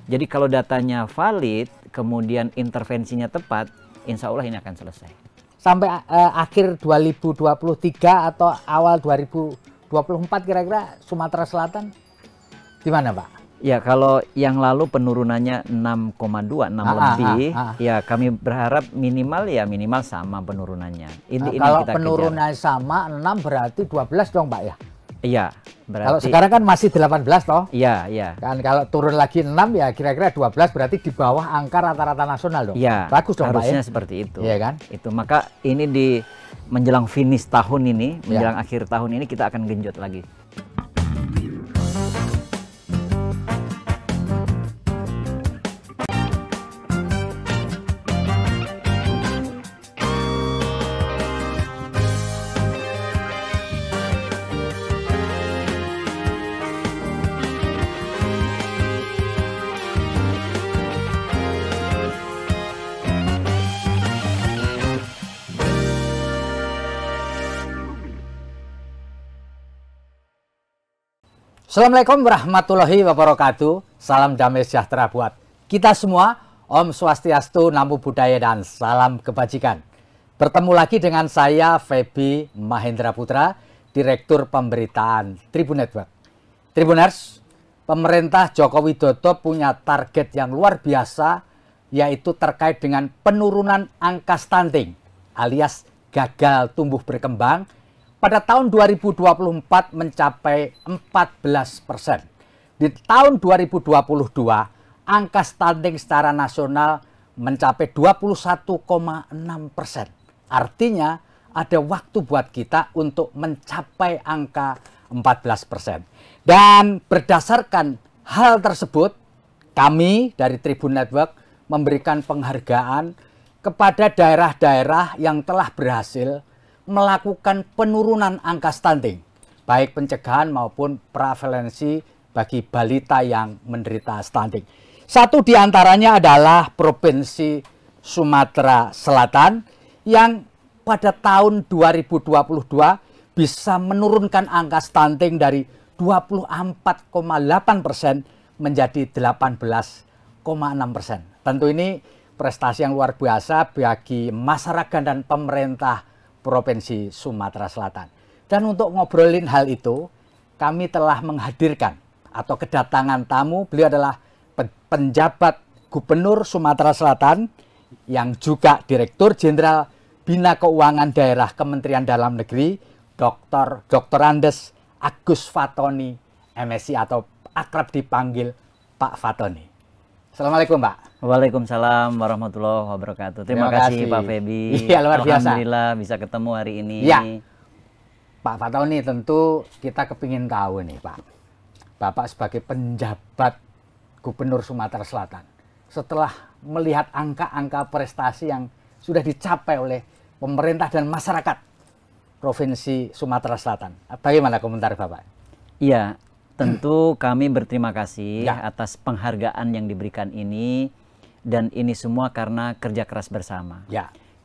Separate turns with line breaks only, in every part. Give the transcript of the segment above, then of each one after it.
Jadi kalau datanya valid, kemudian intervensinya tepat, insya Allah ini akan selesai.
Sampai akhir 2023 atau awal 2024 kira-kira Sumatera Selatan gimana Pak?
Ya kalau yang lalu penurunannya 6,2, 6 lebih, ya kami berharap minimal sama penurunannya. Ini
Kalau
kita
penurunannya
kejar.
sama 6 berarti 12 dong Pak ya?
Iya, berarti.
Kalau sekarang kan masih 18 toh?
Iya, iya.
Kan kalau turun lagi 6 ya kira-kira 12 berarti di bawah angka rata-rata nasional dong.
Iya.
Bagus dong Pak ya.
Harusnya seperti itu.
Iya kan?
Itu maka ini di menjelang finish tahun ini, menjelang akhir tahun ini kita akan genjot lagi.
Assalamualaikum warahmatullahi wabarakatuh. Salam damai sejahtera buat kita semua. Om Swastiastu, Namo Buddhaya, dan salam kebajikan. Bertemu lagi dengan saya, Feby Mahendra Putra, Direktur Pemberitaan Tribun Network. Tribuners, pemerintah Joko Widodo punya target yang luar biasa, yaitu terkait dengan penurunan angka stunting alias gagal tumbuh berkembang pada tahun 2024 mencapai 14%. Di tahun 2022, angka stunting secara nasional mencapai 21,6%. Artinya ada waktu buat kita untuk mencapai angka 14%. Dan berdasarkan hal tersebut, kami dari Tribun Network memberikan penghargaan kepada daerah-daerah yang telah berhasil melakukan penurunan angka stunting, baik pencegahan maupun prevalensi bagi balita yang menderita stunting. Satu di antaranya adalah Provinsi Sumatera Selatan yang pada tahun 2022 bisa menurunkan angka stunting dari 24,8% menjadi 18,6%. Tentu ini prestasi yang luar biasa bagi masyarakat dan pemerintah Provinsi Sumatera Selatan. Dan untuk ngobrolin hal itu, kami telah menghadirkan atau kedatangan tamu. Beliau adalah penjabat Gubernur Sumatera Selatan yang juga Direktur Jenderal Bina Keuangan Daerah Kementerian Dalam Negeri, Dr. Andes Agus Fatoni, MSI atau akrab dipanggil Pak Fatoni. Assalamualaikum Pak.
Waalaikumsalam warahmatullahi wabarakatuh. Terima kasih Pak Feby.
Iya, luar biasa.
Alhamdulillah bisa ketemu hari ini.
Ya. Pak Fatoni, tentu kita kepingin tahu nih Pak. Bapak sebagai penjabat Gubernur Sumatera Selatan, setelah melihat angka-angka prestasi yang sudah dicapai oleh pemerintah dan masyarakat Provinsi Sumatera Selatan, bagaimana komentar Bapak?
Iya. Tentu kami berterima kasih atas penghargaan yang diberikan ini, dan ini semua karena kerja keras bersama.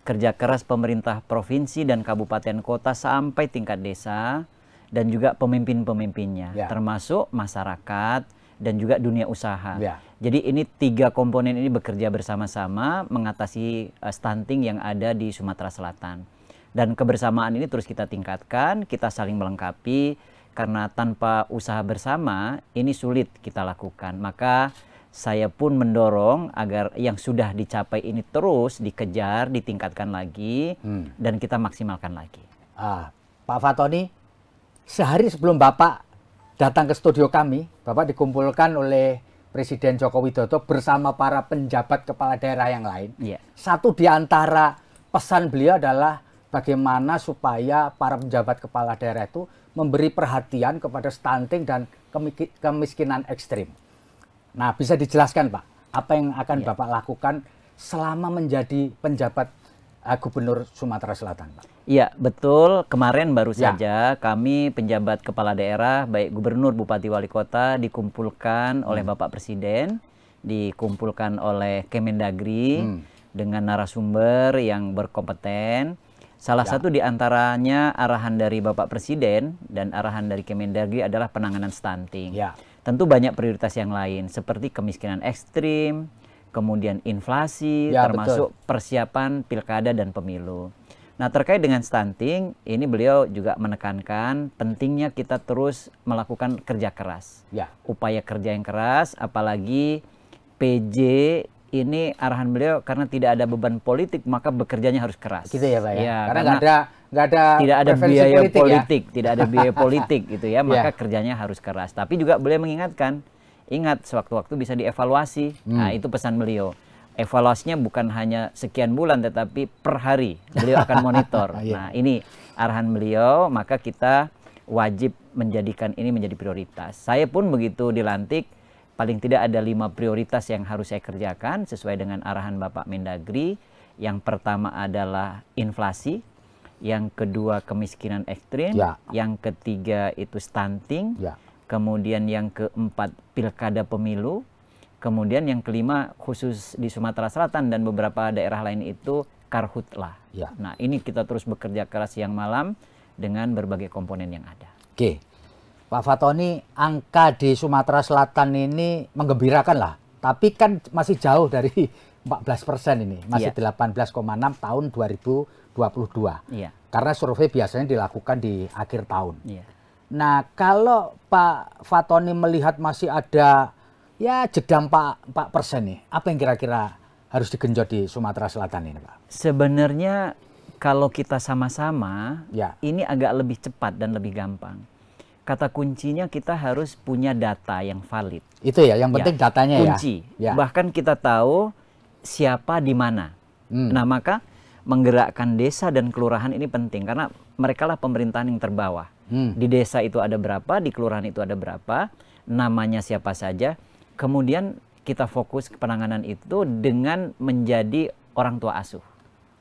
Kerja keras pemerintah provinsi dan kabupaten kota sampai tingkat desa, dan juga pemimpin-pemimpinnya, termasuk masyarakat dan juga dunia usaha. Jadi ini tiga komponen ini bekerja bersama-sama mengatasi stunting yang ada di Sumatera Selatan. Dan kebersamaan ini terus kita tingkatkan, kita saling melengkapi. Karena tanpa usaha bersama ini sulit kita lakukan. Maka saya pun mendorong agar yang sudah dicapai ini terus dikejar, ditingkatkan lagi, dan kita maksimalkan lagi.
Pak Fatoni, sehari sebelum Bapak datang ke studio kami, Bapak dikumpulkan oleh Presiden Joko Widodo bersama para penjabat kepala daerah yang lain. Satu di antara pesan beliau adalah bagaimana supaya para penjabat kepala daerah itu memberi perhatian kepada stunting dan kemiskinan ekstrim. Nah, bisa dijelaskan Pak, apa yang akan Bapak lakukan selama menjadi penjabat Gubernur Sumatera Selatan Pak?
Iya, betul. Kemarin baru saja kami penjabat kepala daerah, baik gubernur, bupati, wali kota, dikumpulkan oleh Bapak Presiden, dikumpulkan oleh Kemendagri dengan narasumber yang berkompeten. Salah satu di antaranya arahan dari Bapak Presiden dan arahan dari Kemendagri adalah penanganan stunting. Tentu banyak prioritas yang lain seperti kemiskinan ekstrim, kemudian inflasi, termasuk persiapan pilkada dan pemilu. Nah, terkait dengan stunting, ini beliau juga menekankan pentingnya kita terus melakukan kerja keras. Upaya kerja yang keras, apalagi PJ ini arahan beliau karena tidak ada beban politik, maka bekerjanya harus keras.
Gitu ya Pak ya?
Ya,
karena nggak ada
tidak ada biaya politik,
ya?
tidak ada biaya politik gitu ya, maka kerjanya harus keras. Tapi juga beliau mengingatkan, ingat sewaktu-waktu bisa dievaluasi. Nah, itu pesan beliau. Evaluasinya bukan hanya sekian bulan, tetapi per hari beliau akan monitor. Nah, ini arahan beliau, maka kita wajib menjadikan ini menjadi prioritas. Saya pun begitu dilantik, paling tidak ada 5 prioritas yang harus saya kerjakan sesuai dengan arahan Bapak Mendagri. Yang pertama adalah inflasi, yang kedua kemiskinan ekstrim, yang ketiga itu stunting, kemudian yang keempat pilkada pemilu, kemudian yang kelima khusus di Sumatera Selatan dan beberapa daerah lain itu karhutlah. Nah, ini kita terus bekerja keras siang malam dengan berbagai komponen yang ada.
Oke, Pak Fatoni, angka di Sumatera Selatan ini menggembirakan lah, tapi kan masih jauh dari 14% ini, masih 18,6 tahun 2022. Karena survei biasanya dilakukan di akhir tahun. Nah, kalau Pak Fatoni melihat masih ada jeda 4% nih, apa yang kira-kira harus digenjot di Sumatera Selatan ini, Pak?
Sebenarnya kalau kita sama-sama, ini agak lebih cepat dan lebih gampang. Kata kuncinya kita harus punya data yang valid.
Itu ya, yang penting datanya
kunci. Bahkan kita tahu siapa di mana. Nah, maka menggerakkan desa dan kelurahan ini penting karena mereka lah pemerintahan yang terbawah. Di desa itu ada berapa, di kelurahan itu ada berapa, namanya siapa saja. Kemudian kita fokus ke penanganan itu dengan menjadi orang tua asuh.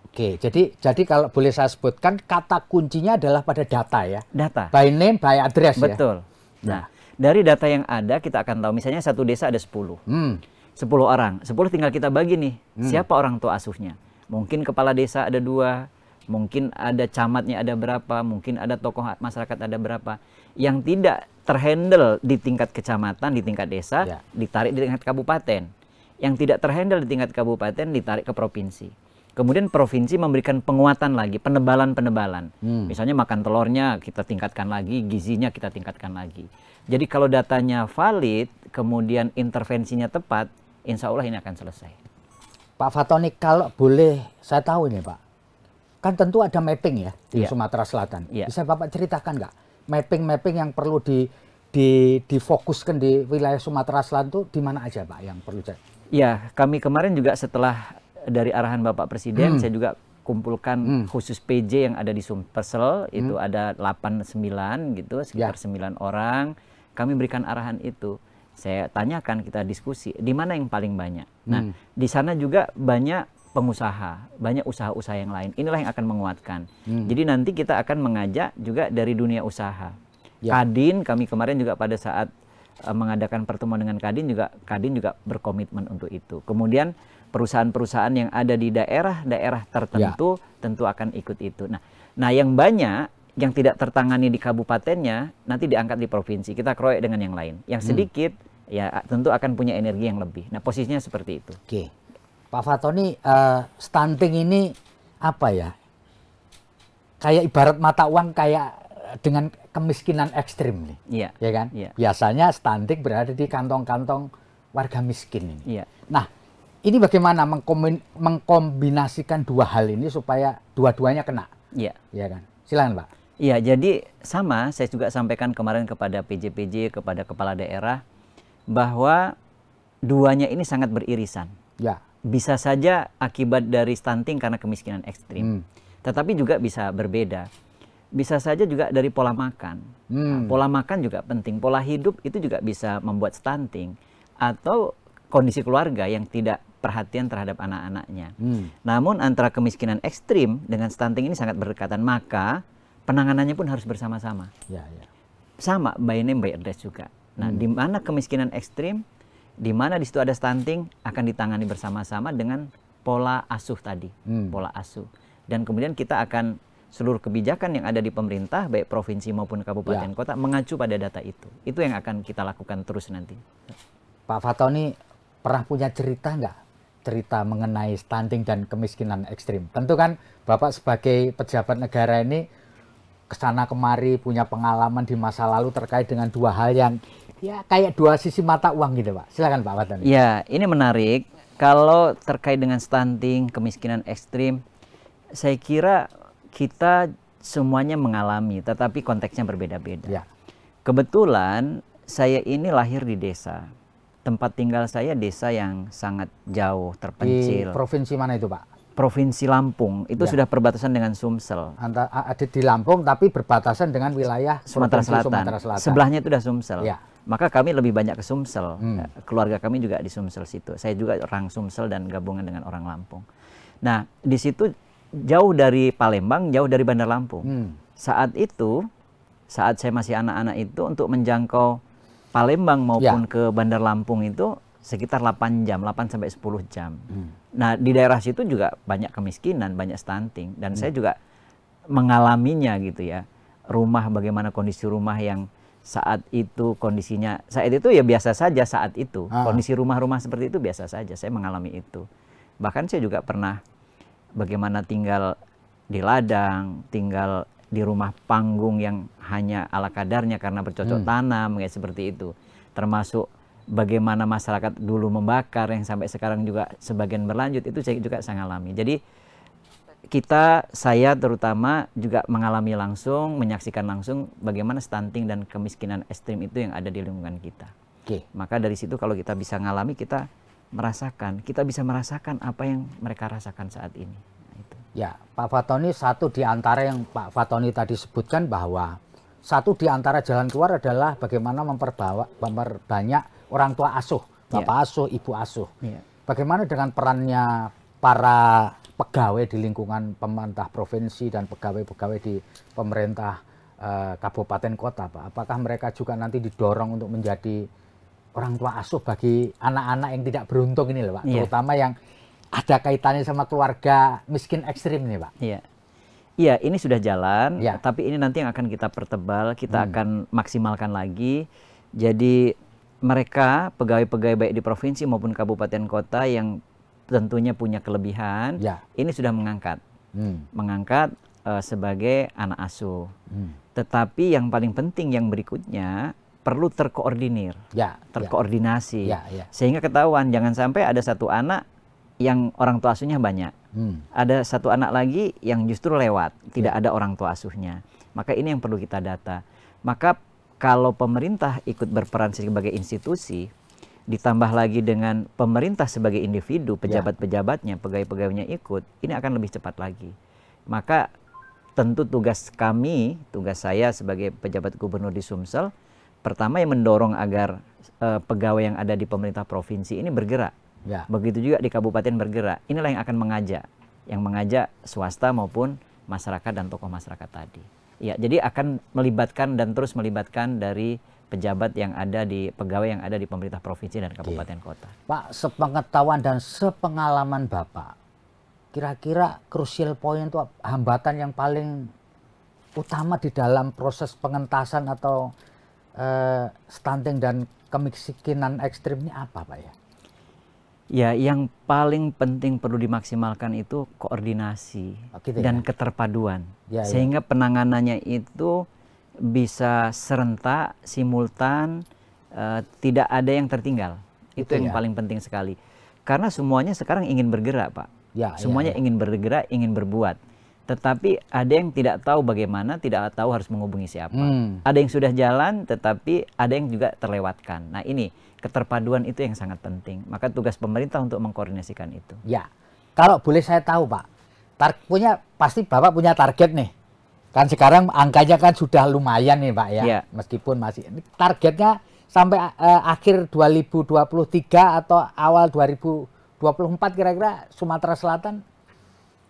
Oke, jadi kalau boleh saya sebutkan, kata kuncinya adalah pada data ya?
Data.
By name, by address.
Betul. Nah, dari data yang ada kita akan tahu, misalnya satu desa ada 10. 10 orang, 10 tinggal kita bagi nih, siapa orang tua asuhnya. Mungkin kepala desa ada 2, mungkin ada camatnya ada berapa, mungkin ada tokoh masyarakat ada berapa. Yang tidak terhandle di tingkat kecamatan, di tingkat desa, ditarik di tingkat kabupaten. Yang tidak terhandle di tingkat kabupaten, ditarik ke provinsi. Kemudian provinsi memberikan penguatan lagi, penebalan-penebalan. Misalnya makan telurnya kita tingkatkan lagi, gizinya kita tingkatkan lagi. Jadi kalau datanya valid, kemudian intervensinya tepat, insya Allah ini akan selesai.
Pak Fatoni, kalau boleh saya tahu ini Pak, kan tentu ada mapping ya di Sumatera Selatan. Bisa Bapak ceritakan nggak? Mapping-mapping yang perlu difokuskan di wilayah Sumatera Selatan itu di mana aja Pak yang perlu?
Ya, kami kemarin juga setelah dari arahan Bapak Presiden, saya juga kumpulkan khusus PJ yang ada di Sumpersel, itu ada 8-9 gitu, sekitar 9 orang. Kami berikan arahan itu. Saya tanyakan, kita diskusi, di mana yang paling banyak. Nah, di sana juga banyak pengusaha, banyak usaha-usaha yang lain. Inilah yang akan menguatkan. Jadi nanti kita akan mengajak juga dari dunia usaha. Kadin, kami kemarin juga pada saat mengadakan pertemuan dengan Kadin juga berkomitmen untuk itu. Kemudian perusahaan-perusahaan yang ada di daerah-daerah tertentu tentu akan ikut itu. Nah, yang banyak yang tidak tertangani di kabupatennya nanti diangkat di provinsi. Kita kroyek dengan yang lain. Yang sedikit ya tentu akan punya energi yang lebih. Nah, posisinya seperti itu.
Oke. Pak Fatoni, stunting ini apa ya? Kayak ibarat mata uang kayak dengan kemiskinan ekstrim nih.
Iya.
Ya kan? Iya. Biasanya stunting berada di kantong-kantong warga miskin ini.
Iya.
Nah, ini bagaimana mengkombinasikan dua hal ini supaya dua-duanya kena?
Iya.
Ya kan? Silakan, Pak.
Iya, jadi sama saya juga sampaikan kemarin kepada PJ-PJ, kepada kepala daerah bahwa duanya ini sangat beririsan. Ya. Bisa saja akibat dari stunting karena kemiskinan ekstrim. Tetapi juga bisa berbeda. Bisa saja juga dari pola makan. Nah, pola makan juga penting. Pola hidup itu juga bisa membuat stunting. Atau kondisi keluarga yang tidak perhatian terhadap anak-anaknya. Namun antara kemiskinan ekstrim dengan stunting ini sangat berdekatan. Maka penanganannya pun harus bersama-sama. Ya, ya. Sama, by name, by address juga. Nah, di mana kemiskinan ekstrim, di mana di situ ada stunting, akan ditangani bersama-sama dengan pola asuh tadi. Pola asuh. Dan kemudian kita akan seluruh kebijakan yang ada di pemerintah, baik provinsi maupun kabupaten kota, mengacu pada data itu. Itu yang akan kita lakukan terus nanti.
Pak Fatoni pernah punya cerita nggak? Cerita mengenai stunting dan kemiskinan ekstrim. Tentu kan Bapak sebagai pejabat negara ini kesana kemari punya pengalaman di masa lalu terkait dengan dua hal yang ya kayak dua sisi mata uang gitu Pak. Silakan Pak Fatoni.
Ya, ini menarik. Kalau terkait dengan stunting, kemiskinan ekstrim, saya kira kita semuanya mengalami, tetapi konteksnya berbeda-beda.
Ya.
Kebetulan saya ini lahir di desa. Tempat tinggal saya desa yang sangat jauh, terpencil.
Di provinsi mana itu Pak?
Provinsi Lampung, itu sudah perbatasan dengan Sumsel.
Ada di Lampung tapi berbatasan dengan wilayah
Sumatera Selatan. Sebelahnya itu udah Sumsel.
Ya.
Maka kami lebih banyak ke Sumsel. Keluarga kami juga di Sumsel situ. Saya juga orang Sumsel dan gabungan dengan orang Lampung. Nah, di situ jauh dari Palembang, jauh dari Bandar Lampung. Saat itu, saat saya masih anak-anak itu, untuk menjangkau Palembang maupun ke Bandar Lampung itu sekitar 8 jam, 8 sampai 10 jam. Nah, di daerah situ juga banyak kemiskinan, banyak stunting, dan saya juga mengalaminya gitu ya. Rumah, bagaimana kondisi rumah yang saat itu kondisinya, saat itu ya biasa saja saat itu. Kondisi rumah-rumah seperti itu biasa saja, saya mengalami itu. Bahkan saya juga pernah bagaimana tinggal di ladang, tinggal di rumah panggung yang hanya ala kadarnya karena bercocok tanam, kayak seperti itu. Termasuk bagaimana masyarakat dulu membakar yang sampai sekarang juga sebagian berlanjut, itu saya juga sangat alami. Jadi saya terutama juga mengalami langsung, menyaksikan langsung bagaimana stunting dan kemiskinan ekstrim itu yang ada di lingkungan kita. Maka dari situ kalau kita bisa ngalami, kita bisa merasakan apa yang mereka rasakan saat ini.
Ya, Pak Fatoni, satu di antara yang Pak Fatoni tadi sebutkan bahwa satu di antara jalan keluar adalah bagaimana memperbanyak orang tua asuh, bapak asuh, ibu asuh. Bagaimana dengan perannya para pegawai di lingkungan pemerintah provinsi dan pegawai-pegawai di pemerintah kabupaten kota, Pak? Apakah mereka juga nanti didorong untuk menjadi orang tua asuh bagi anak-anak yang tidak beruntung ini loh Pak, terutama yang ada kaitannya sama keluarga miskin ekstrim nih Pak?
Iya, ini sudah jalan, tapi ini nanti yang akan kita pertebal, kita akan maksimalkan lagi. Jadi mereka, pegawai-pegawai baik di provinsi maupun kabupaten kota yang tentunya punya kelebihan, ini sudah mengangkat sebagai anak asuh. Tetapi yang paling penting yang berikutnya, perlu terkoordinir, terkoordinasi, sehingga ketahuan jangan sampai ada satu anak yang orang tua asuhnya banyak, ada satu anak lagi yang justru lewat, tidak ada orang tua asuhnya. Maka ini yang perlu kita data. Maka kalau pemerintah ikut berperan sebagai institusi, ditambah lagi dengan pemerintah sebagai individu, pejabat-pejabatnya, pegawai-pegawainya ikut, ini akan lebih cepat lagi. Maka tentu tugas saya sebagai pejabat gubernur di Sumsel, pertama yang mendorong agar pegawai yang ada di pemerintah provinsi ini bergerak. Begitu juga di kabupaten bergerak. Inilah yang akan mengajak swasta maupun masyarakat dan tokoh masyarakat tadi. Ya, jadi akan melibatkan dan terus melibatkan dari pejabat yang ada di pegawai yang ada di pemerintah provinsi dan kabupaten kota.
Pak, sepengetahuan dan sepengalaman Bapak, kira-kira crucial point itu hambatan yang paling utama di dalam proses pengentasan atau stunting dan kemiskinan ekstrim ini apa Pak ya?
Ya, yang paling penting perlu dimaksimalkan itu koordinasi dan keterpaduan. Sehingga penanganannya itu bisa serentak, simultan, tidak ada yang tertinggal. Itu yang paling penting sekali. Karena semuanya sekarang ingin bergerak, Pak. Semuanya ingin bergerak, ingin berbuat. Tetapi ada yang tidak tahu bagaimana, tidak tahu harus menghubungi siapa. Ada yang sudah jalan, tetapi ada yang juga terlewatkan. Nah ini, keterpaduan itu yang sangat penting. Maka tugas pemerintah untuk mengkoordinasikan itu.
Ya, kalau boleh saya tahu Pak, pasti Bapak punya target nih. Kan sekarang angkanya kan sudah lumayan nih Pak ya. Meskipun masih, targetnya sampai akhir 2023 atau awal 2024 kira-kira Sumatera Selatan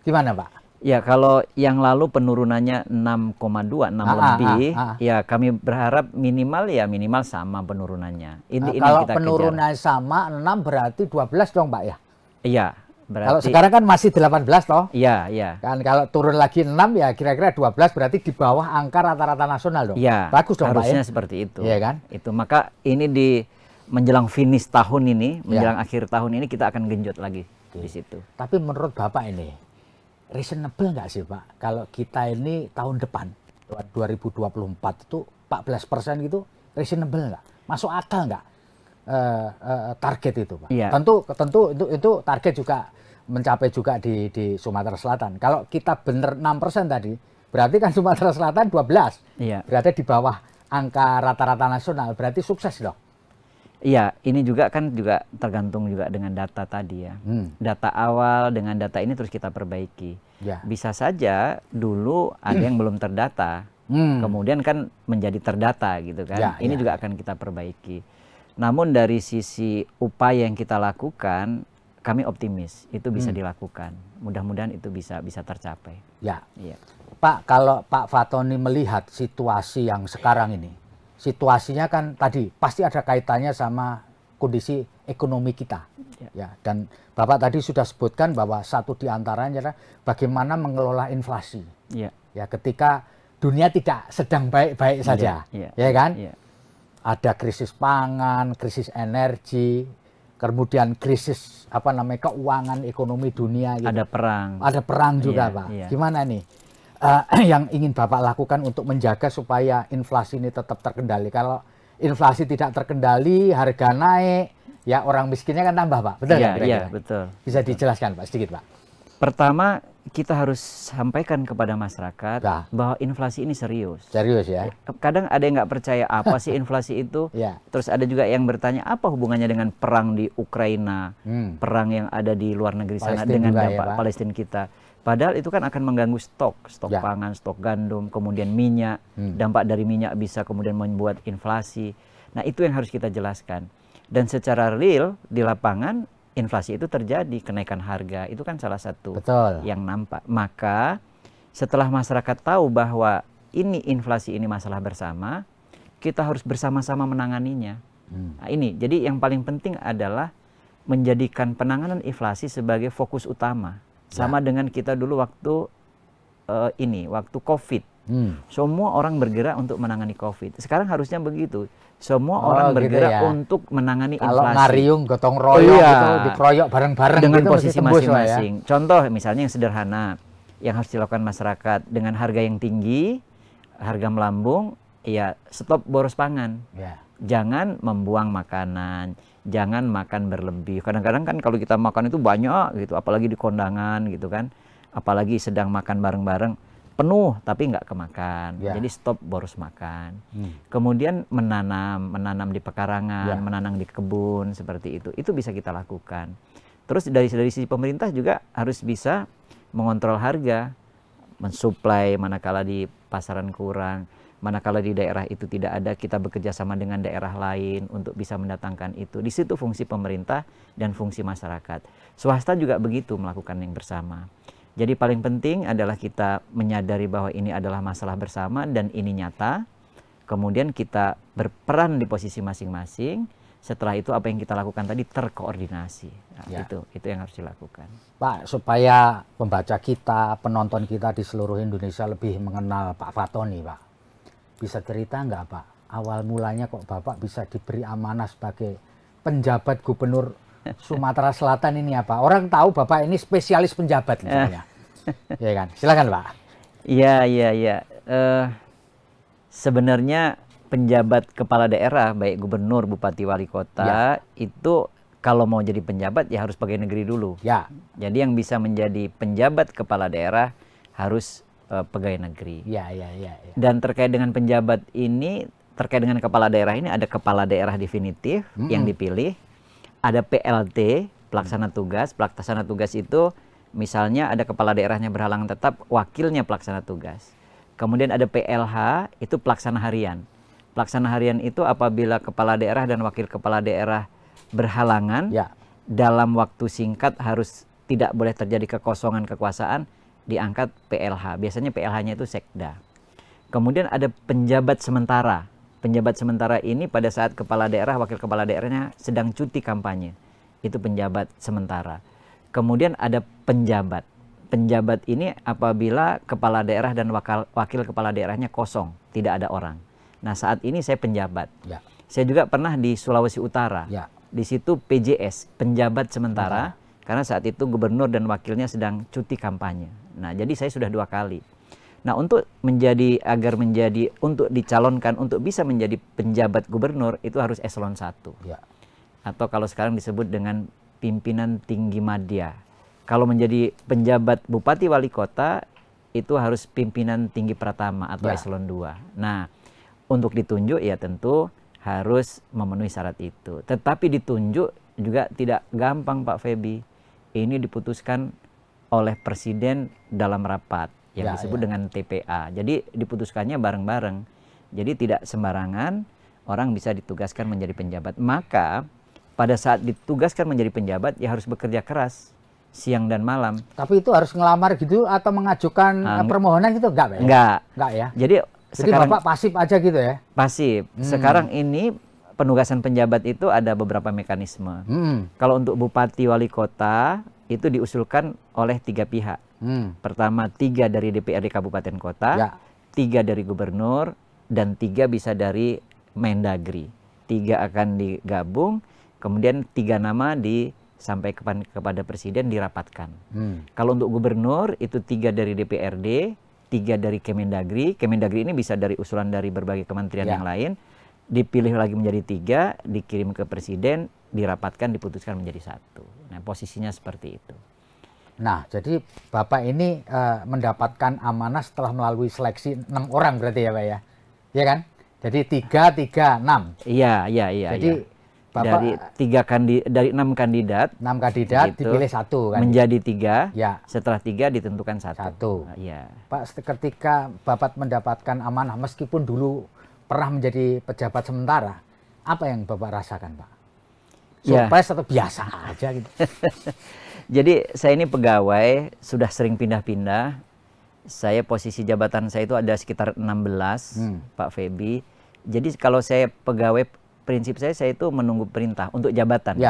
gimana Pak?
Ya, kalau yang lalu penurunannya 6,2, 6 lebih, ya kami berharap minimal sama penurunannya.
Kalau penurunannya sama 6 berarti 12 dong Pak ya?
Iya, Berarti,
kalau sekarang kan masih 18 toh?
Iya, iya.
Kan kalau turun lagi 6 ya kira-kira 12 berarti di bawah angka rata-rata nasional dong.
Iya.
Bagus dong
harusnya
Pak ya?
Seperti itu.
Iya kan?
Itu maka ini di menjelang finish tahun ini, menjelang akhir tahun ini kita akan genjot lagi di situ.
Tapi menurut Bapak ini reasonable nggak sih Pak kalau kita ini tahun depan 2024 itu 14% gitu reasonable nggak? Masuk akal nggak target itu Pak?
Iya.
Tentu itu target juga mencapai juga di Sumatera Selatan. Kalau kita bener 6% tadi, berarti kan Sumatera Selatan 12.
Iya.
Berarti di bawah angka rata-rata nasional, berarti sukses dong.
Iya, ini juga kan juga tergantung juga dengan data tadi ya. Data awal dengan data ini terus kita perbaiki.
Ya.
Bisa saja dulu ada yang belum terdata, kemudian kan menjadi terdata gitu kan.
Ya,
ini juga akan kita perbaiki. Namun dari sisi upaya yang kita lakukan, kami optimis itu bisa dilakukan. Mudah-mudahan itu bisa tercapai.
Ya.
Iya.
Pak, kalau Pak Fatoni melihat situasi yang sekarang ini, situasinya kan tadi pasti ada kaitannya sama kondisi ekonomi kita. Ya, dan Bapak tadi sudah sebutkan bahwa satu di antaranya adalah bagaimana mengelola inflasi.
Ya.
Ya, ketika dunia tidak sedang baik-baik saja. Ya kan?
Ya.
Ada krisis pangan, krisis energi, kemudian krisis keuangan ekonomi dunia gitu. Ada perang juga Pak. Gimana nih yang ingin Bapak lakukan untuk menjaga supaya inflasi ini tetap terkendali? Kalau inflasi tidak terkendali, harga naik, ya orang miskinnya kan tambah Pak. Betul kan?
Iya, betul.
Bisa dijelaskan Pak sedikit Pak?
Pertama, kita harus sampaikan kepada masyarakat bahwa inflasi ini serius.
Serius ya.
Kadang ada yang nggak percaya apa sih inflasi itu. Terus ada juga yang bertanya apa hubungannya dengan perang di Ukraina, perang yang ada di luar negeri sana dengan dampak Palestina kita. Padahal itu kan akan mengganggu stok pangan, stok gandum, kemudian minyak. Dampak dari minyak bisa kemudian membuat inflasi. Nah itu yang harus kita jelaskan. Dan secara real di lapangan inflasi itu terjadi, kenaikan harga itu kan salah satu yang nampak. Maka setelah masyarakat tahu bahwa ini inflasi ini masalah bersama, kita harus bersama-sama menanganinya. Nah, ini jadi yang paling penting adalah menjadikan penanganan inflasi sebagai fokus utama. Sama dengan kita dulu waktu waktu COVID. Semua orang bergerak untuk menangani COVID. Sekarang harusnya begitu. Semua orang bergerak untuk menangani inflasi.
Kalau ngariung, gotong royong gitu, dikeroyok bareng-bareng
dengan
gitu,
posisi masing-masing. Contoh misalnya yang sederhana, yang harus dilakukan masyarakat dengan harga yang tinggi, harga melambung, ya stop boros pangan. Jangan membuang makanan, jangan makan berlebih. Kadang-kadang kan kalau kita makan itu banyak gitu, apalagi di kondangan gitu kan, apalagi sedang makan bareng-bareng. Penuh tapi nggak kemakan, jadi stop boros makan. Kemudian menanam di pekarangan, menanam di kebun seperti itu bisa kita lakukan. Terus dari sisi pemerintah juga harus bisa mengontrol harga, mensuplai manakala di pasaran kurang, manakala di daerah itu tidak ada, kita bekerja sama dengan daerah lain untuk bisa mendatangkan itu. Di situ fungsi pemerintah dan fungsi masyarakat. Swasta juga begitu melakukan yang bersama. Jadi paling penting adalah kita menyadari bahwa ini adalah masalah bersama dan ini nyata. Kemudian kita berperan di posisi masing-masing. Setelah itu apa yang kita lakukan tadi terkoordinasi. Nah, itu yang harus dilakukan.
Pak, supaya pembaca kita, penonton kita di seluruh Indonesia lebih mengenal Pak Fatoni, Pak. Bisa cerita nggak Pak? Awal mulanya kok Bapak bisa diberi amanah sebagai penjabat gubernur Sumatera Selatan ini apa? Orang tahu Bapak ini spesialis penjabat misalnya. Ya kan? Silakan Pak.
Iya. Sebenarnya penjabat kepala daerah, baik gubernur, bupati, wali kota, itu kalau mau jadi penjabat ya harus pegawai negeri dulu. Jadi yang bisa menjadi penjabat kepala daerah harus pegawai negeri. Dan terkait dengan penjabat ini, terkait dengan kepala daerah ini ada kepala daerah definitif yang dipilih. Ada PLT, pelaksana tugas. Pelaksana tugas itu misalnya ada kepala daerahnya berhalangan tetap, wakilnya pelaksana tugas. Kemudian ada PLH, itu pelaksana harian. Pelaksana harian itu apabila kepala daerah dan wakil kepala daerah berhalangan, dalam waktu singkat harus tidak boleh terjadi kekosongan kekuasaan, diangkat PLH. Biasanya PLH-nya itu sekda. Kemudian ada penjabat sementara. Penjabat sementara ini pada saat kepala daerah, wakil kepala daerahnya sedang cuti kampanye. Itu penjabat sementara. Kemudian ada penjabat. Penjabat ini apabila kepala daerah dan wakil kepala daerahnya kosong, tidak ada orang. Nah, saat ini saya penjabat. Ya. Saya juga pernah di Sulawesi Utara. Ya. Di situ PJS, penjabat sementara, karena saat itu gubernur dan wakilnya sedang cuti kampanye. Nah, jadi saya sudah 2 kali. Nah, untuk dicalonkan untuk bisa menjadi penjabat gubernur itu harus eselon 1. Ya. Atau kalau sekarang disebut dengan pimpinan tinggi madya. Kalau menjadi penjabat bupati wali kota itu harus pimpinan tinggi pratama atau eselon 2. Nah, untuk ditunjuk ya tentu harus memenuhi syarat itu. Tetapi ditunjuk juga tidak gampang Pak Feby. Ini diputuskan oleh presiden dalam rapat yang disebut dengan TPA. Jadi diputuskannya bareng-bareng. Jadi tidak sembarangan orang bisa ditugaskan menjadi penjabat. Maka pada saat ditugaskan menjadi penjabat ya harus bekerja keras siang dan malam. Tapi itu harus ngelamar gitu atau mengajukan permohonan gitu enggak ya? Enggak ya. Jadi sekarang Bapak pasif aja gitu ya? Pasif. Sekarang ini penugasan penjabat itu ada beberapa mekanisme. Kalau untuk bupati wali kota itu diusulkan oleh 3 pihak. Pertama 3 dari DPRD kabupaten kota, 3 dari gubernur, dan 3 bisa dari Mendagri. 3 akan digabung, kemudian 3 nama sampai kepada presiden dirapatkan. Kalau untuk gubernur itu 3 dari DPRD, 3 dari Kemendagri. Kemendagri ini bisa dari usulan dari berbagai kementerian yang lain. Dipilih lagi menjadi 3, dikirim ke presiden, dirapatkan, diputuskan menjadi 1. Nah, posisinya seperti itu. Nah, jadi Bapak ini mendapatkan amanah setelah melalui seleksi 6 orang berarti ya Pak ya? Iya kan? Jadi 3, 3, 6. Iya. Jadi Bapak dari 6 kandidat gitu, dipilih 1 kan? Menjadi 3, setelah 3 ditentukan 1. Ya. Pak, ketika Bapak mendapatkan amanah meskipun dulu pernah menjadi pejabat sementara, apa yang Bapak rasakan Pak? Surprise atau biasa aja gitu? Jadi saya ini pegawai, sudah sering pindah-pindah. Saya posisi jabatan saya itu ada sekitar 16, Pak Feby. Jadi kalau saya pegawai, prinsip saya itu menunggu perintah untuk jabatan.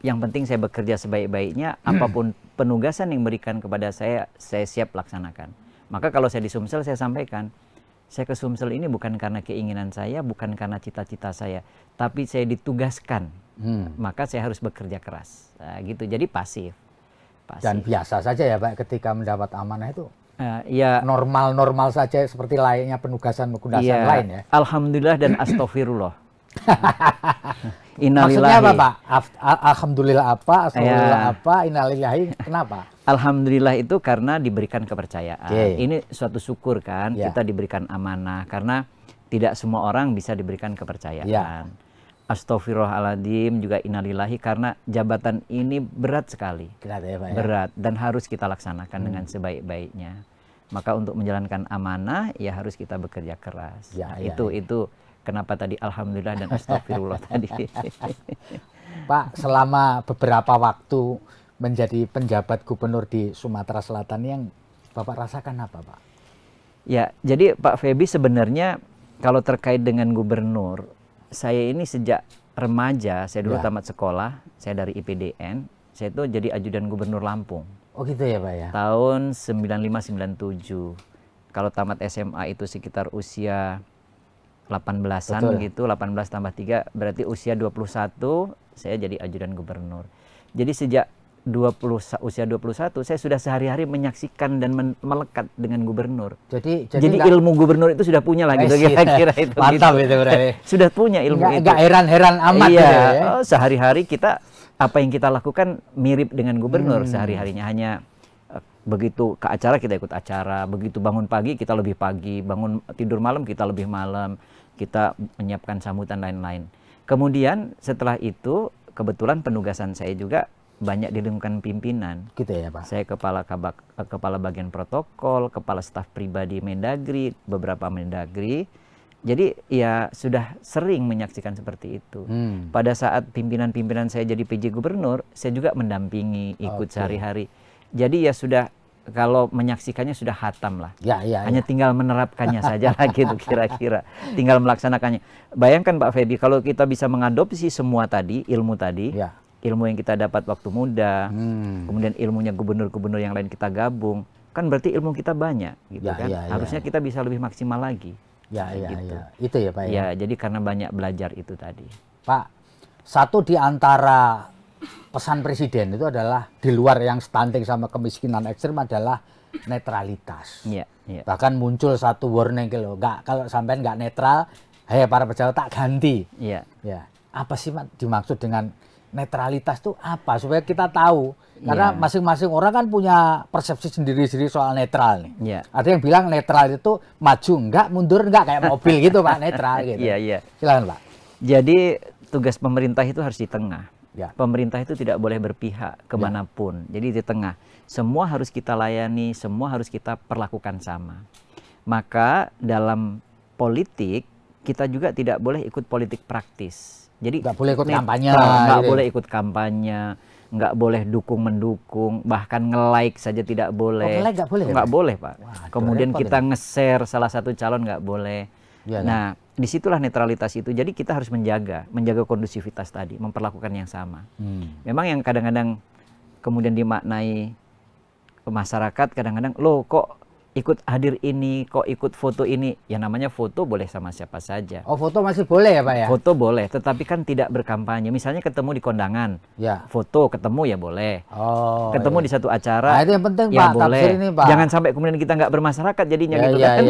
Yang penting saya bekerja sebaik-baiknya, apapun penugasan yang diberikan kepada saya siap laksanakan. Maka kalau saya di Sumsel, saya sampaikan, saya ke Sumsel ini bukan karena keinginan saya, bukan karena cita-cita saya, tapi saya ditugaskan. Maka saya harus bekerja keras. Nah, gitu. Jadi pasif. Dan biasa saja ya Pak ketika mendapat amanah itu? Normal-normal saja seperti layaknya penugasan lain ya? Alhamdulillah dan astagfirullah. Maksudnya apa Pak? Alhamdulillah apa? Astagfirullah apa? Innalillahi kenapa? Alhamdulillah itu karena diberikan kepercayaan. Ini suatu syukur kan, kita diberikan amanah karena tidak semua orang bisa diberikan kepercayaan. Astagfirullahaladzim juga innalillahi karena jabatan ini berat sekali. Berat dan harus kita laksanakan dengan sebaik-baiknya. Maka untuk menjalankan amanah ya harus kita bekerja keras. Itu kenapa tadi alhamdulillah dan astagfirullah tadi. Pak, selama beberapa waktu menjadi penjabat gubernur di Sumatera Selatan yang Bapak rasakan apa Pak? Ya, jadi Pak Feby sebenarnya kalau terkait dengan gubernur, saya ini sejak remaja, saya dulu tamat sekolah, saya dari IPDN, saya itu jadi ajudan gubernur Lampung. Oh gitu ya Pak ya? Tahun 95-97. Kalau tamat SMA itu sekitar usia 18-an gitu, 18 tambah 3 berarti usia 21, saya jadi ajudan gubernur. Jadi sejak usia 21 saya sudah sehari-hari menyaksikan dan melekat dengan gubernur. Jadi ilmu gubernur itu sudah punya lah gitu kira-kira itu. Mantap gitu. Itu berarti. Sudah punya ilmu itu. Enggak heran-heran amat gitu ya. Sehari-hari kita apa yang kita lakukan mirip dengan gubernur sehari-harinya, hanya begitu ke acara kita ikut acara, begitu bangun pagi kita lebih pagi, bangun tidur malam kita lebih malam, kita menyiapkan sambutan lain-lain. Kemudian setelah itu kebetulan penugasan saya juga banyak di lingkungan pimpinan. Gitu ya Pak. Saya kepala bagian protokol, kepala staf pribadi Mendagri, beberapa Mendagri. Jadi ya sudah sering menyaksikan seperti itu. Pada saat pimpinan-pimpinan saya jadi PJ gubernur, saya juga mendampingi, ikut sehari-hari. Jadi ya sudah, kalau menyaksikannya sudah hatam lah. Hanya tinggal menerapkannya saja lah gitu kira-kira. Tinggal melaksanakannya. Bayangkan Pak Feby, kalau kita bisa mengadopsi semua tadi, ilmu tadi, ilmu yang kita dapat waktu muda, kemudian ilmunya gubernur-gubernur yang lain kita gabung, kan berarti ilmu kita banyak gitu kan. Harusnya kita bisa lebih maksimal lagi.
Gitu. Itu ya Pak ya.
Ya, jadi karena banyak belajar itu tadi.
Pak, satu di antara pesan presiden itu adalah di luar yang stunting sama kemiskinan ekstrim adalah netralitas. Bahkan muncul satu warning kalau sampai nggak netral, hei para pejabat tak ganti. Apa sih dimaksud dengan netralitas itu apa? Supaya kita tahu. Karena masing-masing orang kan punya persepsi sendiri-sendiri soal netral nih. Ada yang bilang netral itu maju enggak, mundur enggak, kayak mobil gitu Pak, netral gitu. Silakan Pak.
Jadi tugas pemerintah itu harus di tengah. Pemerintah itu tidak boleh berpihak kemanapun. Jadi di tengah. Semua harus kita layani, semua harus kita perlakukan sama. Maka dalam politik kita juga tidak boleh ikut politik praktis. Jadi
nggak boleh ikut kampanye,
nggak boleh ikut kampanye, nggak boleh dukung-mendukung, bahkan nge-like saja tidak boleh.
Nggak boleh,
nggak boleh Pak. Wah, kemudian kita nge-share salah satu calon nggak boleh. Nah, disitulah netralitas itu. Jadi kita harus menjaga kondusivitas tadi, memperlakukan yang sama. Memang yang kadang-kadang kemudian dimaknai masyarakat kadang-kadang, loh kok ikut hadir ini, kok ikut foto ini. Ya namanya foto boleh sama siapa saja.
Oh, foto masih boleh ya Pak ya?
Foto boleh, tetapi kan tidak berkampanye. Misalnya ketemu di kondangan, foto ketemu ya boleh. Ketemu di satu acara,
itu yang penting
ya
Pak,
boleh.
Ini, Pak.
Jangan sampai kemudian kita nggak bermasyarakat jadinya gitu kan.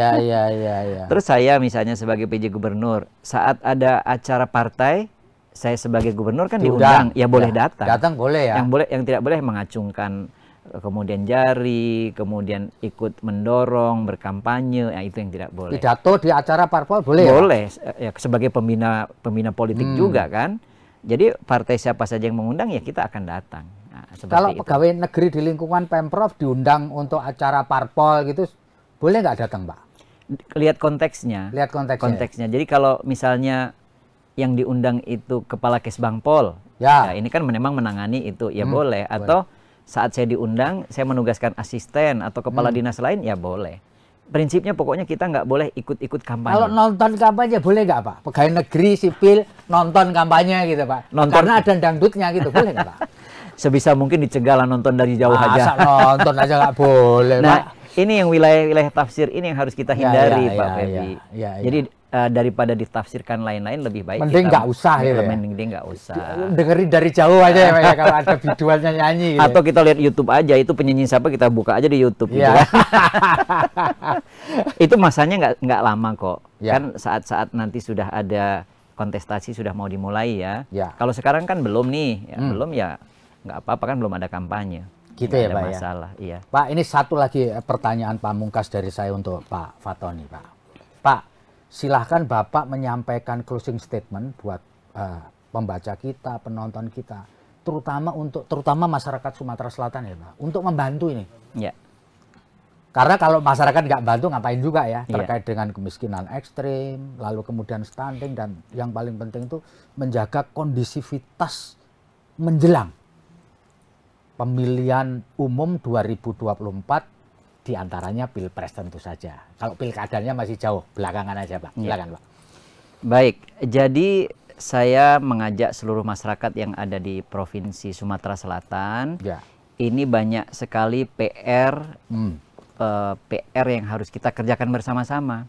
Terus saya misalnya sebagai PJ Gubernur, saat ada acara partai, saya sebagai gubernur kan diundang, ya boleh datang.
Datang boleh ya.
Yang tidak boleh mengacungkan kemudian jari, kemudian ikut mendorong, berkampanye, ya itu yang tidak boleh.
Pidato di acara parpol boleh?
Boleh, ya sebagai pembina politik juga kan. Jadi partai siapa saja yang mengundang ya kita akan datang. Nah,
kalau pegawai negeri di lingkungan Pemprov diundang untuk acara parpol gitu, boleh nggak datang Pak?
Lihat konteksnya. Konteksnya. Jadi kalau misalnya yang diundang itu kepala Kesbangpol, ya ini kan memang menangani itu, ya boleh. Atau saat saya diundang, saya menugaskan asisten atau kepala dinas lain, ya boleh. Prinsipnya pokoknya kita nggak boleh ikut-ikut kampanye.
Kalau nonton kampanye boleh nggak Pak? Pegawai negeri sipil nonton kampanye gitu Pak? Karena ada dangdutnya gitu, boleh nggak Pak?
Sebisa mungkin dicegah lah nonton dari jauh aja.
Nonton aja nggak boleh Pak.
Nah, ini yang wilayah tafsir ini yang harus kita hindari Pak Febi. Jadi daripada ditafsirkan lain-lain lebih baik
mending nggak usah gitu ya?
Mending nggak usah.
Dengerin dari jauh aja ya kalau ada biduannya nyanyi gitu.
Atau kita lihat YouTube aja, itu penyanyi siapa kita buka aja di YouTube gitu. Itu masanya nggak lama kok. Kan saat-saat nanti sudah ada kontestasi sudah mau dimulai ya. Kalau sekarang kan belum nih, belum ya nggak apa-apa kan belum ada kampanye.
Gitu ya Pak
masalah.
Ya. Pak, ini satu lagi pertanyaan pamungkas dari saya untuk Pak Fatoni Pak. Pak, silahkan Bapak menyampaikan closing statement buat pembaca kita, penonton kita, terutama masyarakat Sumatera Selatan ya Pak, untuk membantu ini. Karena kalau masyarakat nggak bantu ngapain juga ya, terkait dengan kemiskinan ekstrim, lalu kemudian stunting, dan yang paling penting itu menjaga kondisivitas menjelang pemilihan umum 2024. Diantaranya Pilpres tentu saja. Kalau pilkadanya masih jauh, belakangan aja Pak. Silakan Pak.
Baik, jadi saya mengajak seluruh masyarakat yang ada di Provinsi Sumatera Selatan. Ini banyak sekali PR yang harus kita kerjakan bersama-sama.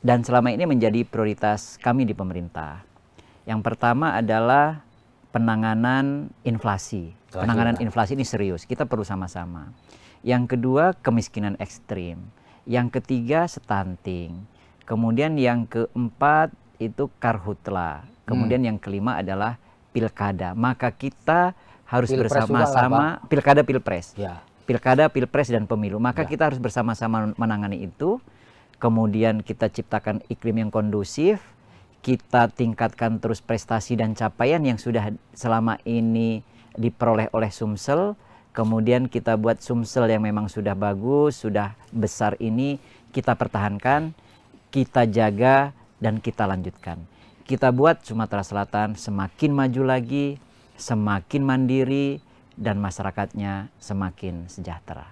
Dan selama ini menjadi prioritas kami di pemerintah. Yang pertama adalah penanganan inflasi. Penanganan inflasi ini serius, kita perlu sama-sama. Yang kedua, kemiskinan ekstrim. Yang ketiga, stunting. Kemudian yang keempat itu karhutla. Kemudian yang kelima adalah pilkada. Maka kita harus bersama-sama, pilkada pilpres. Pilkada, pilpres, dan pemilu. Maka kita harus bersama-sama menangani itu. Kemudian kita ciptakan iklim yang kondusif. Kita tingkatkan terus prestasi dan capaian yang sudah selama ini diperoleh oleh Sumsel. Kemudian kita buat Sumsel yang memang sudah bagus, sudah besar ini, kita pertahankan, kita jaga, dan kita lanjutkan. Kita buat Sumatera Selatan semakin maju lagi, semakin mandiri, dan masyarakatnya semakin sejahtera.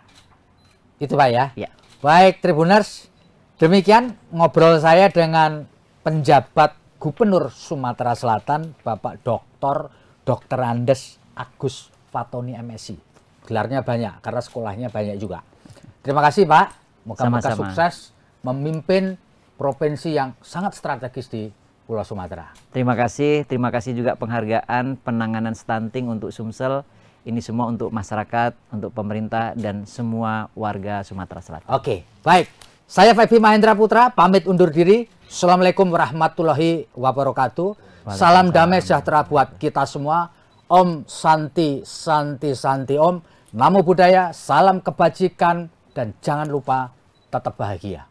Itu Pak ya?
Ya.
Baik Tribuners, demikian ngobrol saya dengan penjabat Gubernur Sumatera Selatan, Bapak Dr. Andes Agus Fatoni MSc. Gelarnya banyak karena sekolahnya banyak juga. Terima kasih Pak. Moga-moga sukses memimpin provinsi yang sangat strategis di Pulau Sumatera.
Terima kasih juga penghargaan penanganan stunting untuk Sumsel. Ini semua untuk masyarakat, untuk pemerintah, dan semua warga Sumatera Selatan.
Oke, baik. Saya Feby Mahendra Putra, pamit undur diri. Assalamualaikum warahmatullahi wabarakatuh. Salam damai sejahtera buat kita semua. Om Santi, Santi, Santi Om. Namo Buddhaya, salam kebajikan, dan jangan lupa tetap bahagia.